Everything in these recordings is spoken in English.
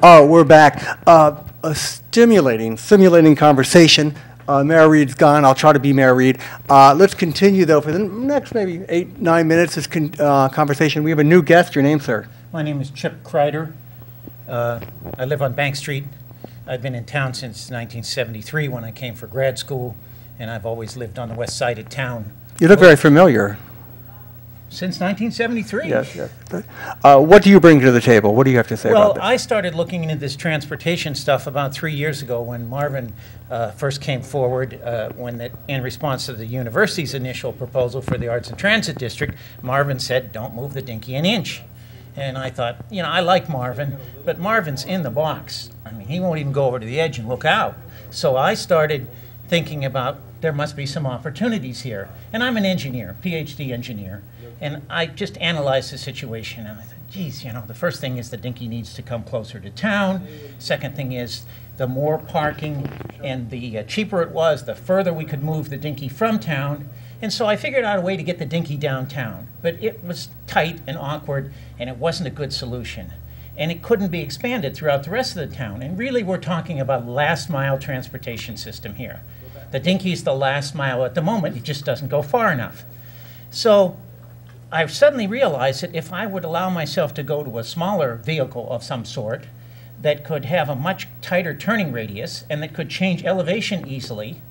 Oh, we're back. A simulating conversation. Mayor Reed's gone. I'll try to be Mayor Reed. Let's continue, though, for the next maybe 8-9 minutes, this conversation. We have a new guest. Your name, sir? My name is Chip Kreider. I live on Bank Street. I've been in town since 1973 when I came for grad school, and I've always lived on the west side of town. You look very familiar. Since 1973. Yes. What do you bring to the table? What do you have to say about this? Well, I started looking into this transportation stuff about 3 years ago when Marvin first came forward in response to the university's initial proposal for the Arts and Transit District. Marvin said, don't move the dinky an inch. And I thought, you know, I like Marvin, but Marvin's in the box. I mean, he won't even go over to the edge and look out. So I started thinking about there must be some opportunities here. And I'm an engineer, PhD engineer, and I just analyzed the situation and I thought, geez, you know, the first thing is the dinky needs to come closer to town. Second thing is the more parking and the cheaper it was, the further we could move the dinky from town. And so I figured out a way to get the dinky downtown, but it was tight and awkward and it wasn't a good solution. And it couldn't be expanded throughout the rest of the town. And really we're talking about last mile transportation system here. The dinky is the last mile at the moment, it just doesn't go far enough. So I suddenly realized that if I would allow myself to go to a smaller vehicle of some sort that could have a much tighter turning radius and that could change elevation easily,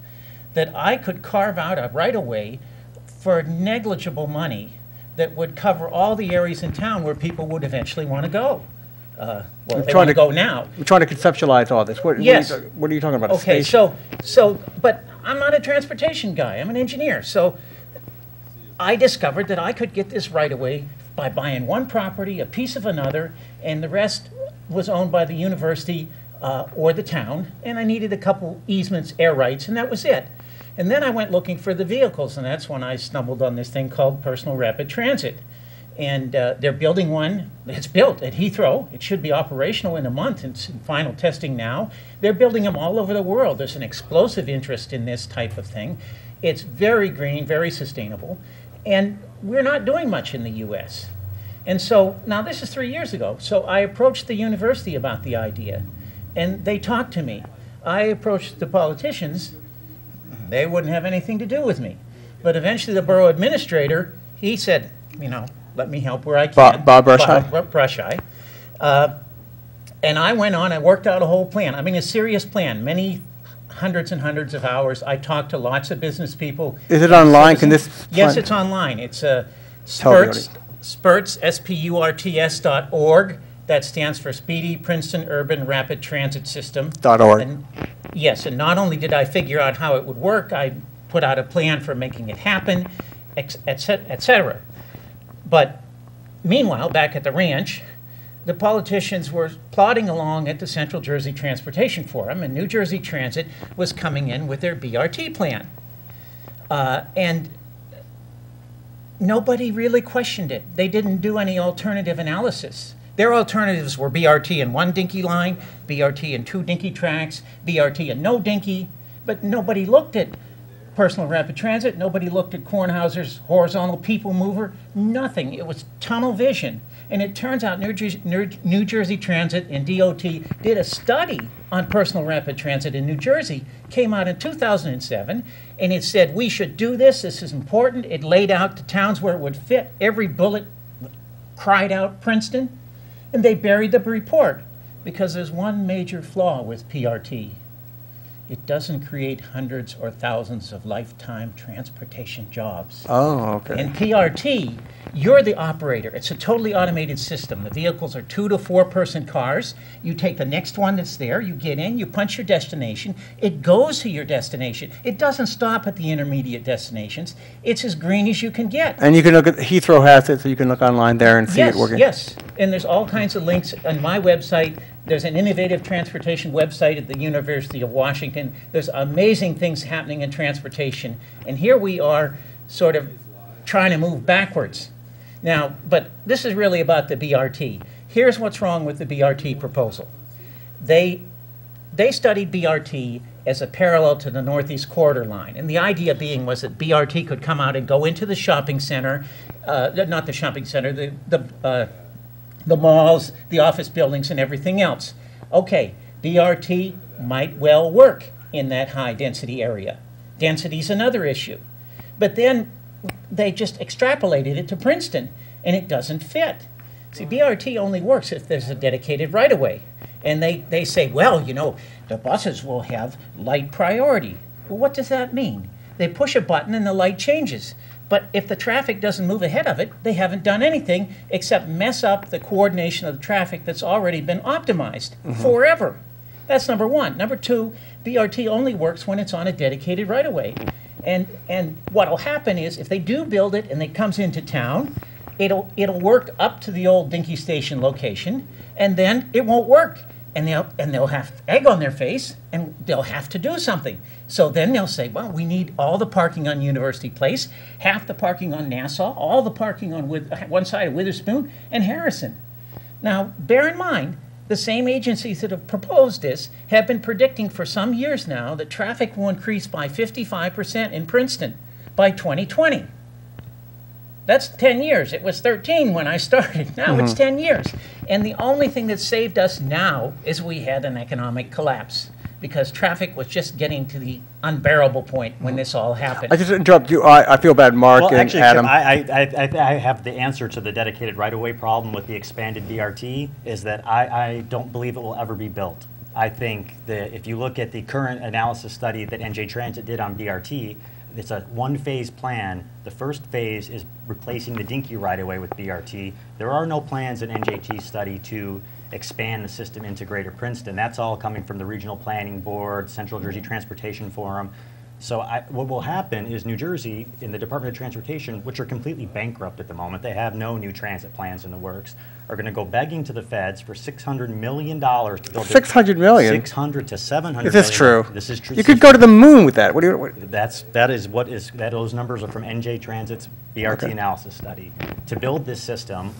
that I could carve out a right-of-way for negligible money that would cover all the areas in town where people would eventually want to go. Well, they want to go now. I'm trying to conceptualize all this. Yes. What are you talking about? Okay, but I'm not a transportation guy. I'm an engineer. So I discovered that I could get this right-of-way by buying one property, a piece of another, and the rest was owned by the university or the town, and I needed a couple easements, air rights, and that was it. And then I went looking for the vehicles, and that's when I stumbled on this thing called personal rapid transit. And they're building one. It's built at Heathrow. It should be operational in a month. It's in final testing now. They're building them all over the world. There's an explosive interest in this type of thing. It's very green, very sustainable, and we're not doing much in the U.S. And so now this is 3 years ago. So I approached the university about the idea, and they talked to me. I approached the politicians. They wouldn't have anything to do with me. But eventually the borough administrator, he said, you know, let me help where I can. Bob Brusheye? Bob Brusheye. And I went on and worked out a whole plan. I mean, a serious plan, many hundreds and hundreds of hours. I talked to lots of business people. Is it online? Can this? Yes, it's online. It's Spurts, SPURTS.org. That stands for Speedy Princeton Urban Rapid Transit System. .org. And, yes, and not only did I figure out how it would work, I put out a plan for making it happen, et cetera. But meanwhile, back at the ranch, the politicians were plodding along at the Central Jersey Transportation Forum, and New Jersey Transit was coming in with their BRT plan. And nobody really questioned it. They didn't do any alternative analysis. Their alternatives were BRT in one dinky line, BRT in 2 dinky tracks, BRT and no dinky, but nobody looked at personal rapid transit, nobody looked at Kornhauser's horizontal people mover, nothing. It was tunnel vision. And it turns out New Jersey Transit and DOT did a study on personal rapid transit in New Jersey, came out in 2007, and it said we should do this, this is important. It laid out the towns where it would fit. Every bullet cried out Princeton, and they buried the report because there's one major flaw with PRT. It doesn't create hundreds or thousands of lifetime transportation jobs. Oh, okay. In PRT, you're the operator. It's a totally automated system. The vehicles are 2 to 4 person cars. You take the next one that's there, you get in, you punch your destination. It goes to your destination. It doesn't stop at the intermediate destinations. It's as green as you can get. And you can look at, Heathrow has it, so you can look online there and see it working. Yes, and there's all kinds of links on my website. There's an innovative transportation website at the University of Washington. There's amazing things happening in transportation. And here we are sort of trying to move backwards. Now, but this is really about the BRT. Here's what's wrong with the BRT proposal. They studied BRT as a parallel to the Northeast Corridor line. And the idea being was that BRT could come out and go into the shopping center, not the shopping center, the malls, the office buildings, and everything else. Okay, BRT might well work in that high-density area. Density's another issue. But then they just extrapolated it to Princeton, and it doesn't fit. See, BRT only works if there's a dedicated right-of-way. And they say, well, you know, the buses will have light priority. Well, what does that mean? They push a button and the light changes. But if the traffic doesn't move ahead of it, they haven't done anything except mess up the coordination of the traffic that's already been optimized forever. That's number one. Number two, BRT only works when it's on a dedicated right-of-way. And what'll happen is if they do build it and it comes into town, it'll work up to the old Dinky Station location, and then it won't work. And they'll have egg on their face, and they'll have to do something. So then they'll say, well, we need all the parking on University Place, half the parking on Nassau, all the parking on one side of Witherspoon and Harrison. Now, bear in mind, the same agencies that have proposed this have been predicting for some years now that traffic will increase by 55% in Princeton by 2020. That's 10 years. It was 13 when I started. Now it's 10 years. And the only thing that saved us now is we had an economic collapse because traffic was just getting to the unbearable point when this all happened. I just interrupt you. I feel bad, Mark and actually, Adam. I have the answer to the dedicated right-of-way problem with the expanded BRT is that I don't believe it will ever be built. I think that if you look at the current analysis study that NJ Transit did on BRT, it's a one-phase plan. The first phase is replacing the Dinky right-of-way with BRT. There are no plans in NJT's study to expand the system into Greater Princeton. That's all coming from the Regional Planning Board, Central Jersey Transportation Forum. So what will happen is New Jersey, in the Department of Transportation, which are completely bankrupt at the moment, they have no new transit plans in the works, are going to go begging to the feds for $600 million to build $600 million? 600 to 700 Is this million. true? This is true. You could go to the moon with that. What do you? Those numbers are from NJ Transit's BRT analysis study. To build this system,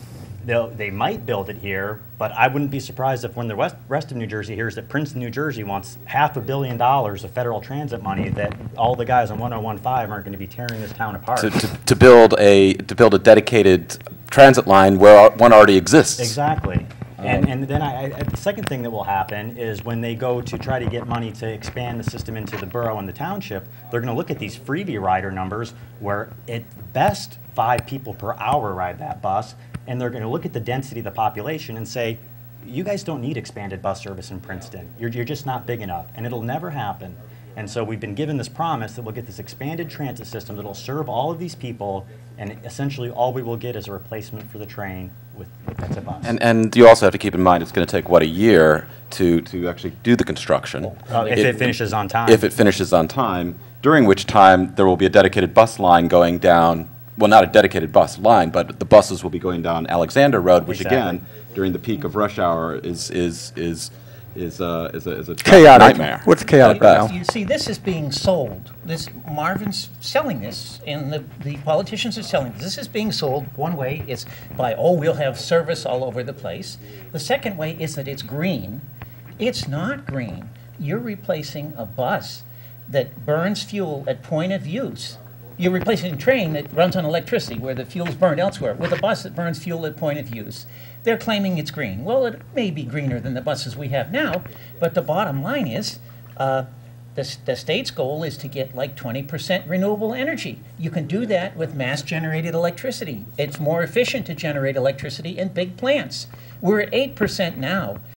they might build it here, but I wouldn't be surprised if when the rest of New Jersey hears that Princeton, New Jersey wants $500 million of federal transit money, that all the guys on 1015 aren't going to be tearing this town apart. To build a dedicated transit line where one already exists. Exactly. And then the second thing that will happen is when they go to try to get money to expand the system into the borough and the township, they're going to look at these freebie rider numbers where at best 5 people per hour ride that bus, and they're going to look at the density of the population and say, you guys don't need expanded bus service in Princeton. You're just not big enough, and it'll never happen. And so we've been given this promise that we'll get this expanded transit system that'll serve all of these people, and essentially all we will get is a replacement for the train with that's a bus. And you also have to keep in mind it's going to take, what, a year to actually do the construction. If it finishes on time. If it finishes on time, during which time there will be a dedicated bus line going down, well, not a dedicated bus line, but the buses will be going down Alexander Road, which again, during the peak of rush hour is a Chaotic. nightmare. What's chaotic at best. You see, this is being sold. Marvin's selling this, and the politicians are selling this. This is being sold. One way is by, we'll have service all over the place. The second way is that it's green. It's not green. You're replacing a bus that burns fuel at point of use. You're replacing a train that runs on electricity where the fuel's burned elsewhere with a bus that burns fuel at point of use. They're claiming it's green. Well, it may be greener than the buses we have now, but the bottom line is the state's goal is to get like 20% renewable energy. You can do that with mass-generated electricity. It's more efficient to generate electricity in big plants. We're at 8% now.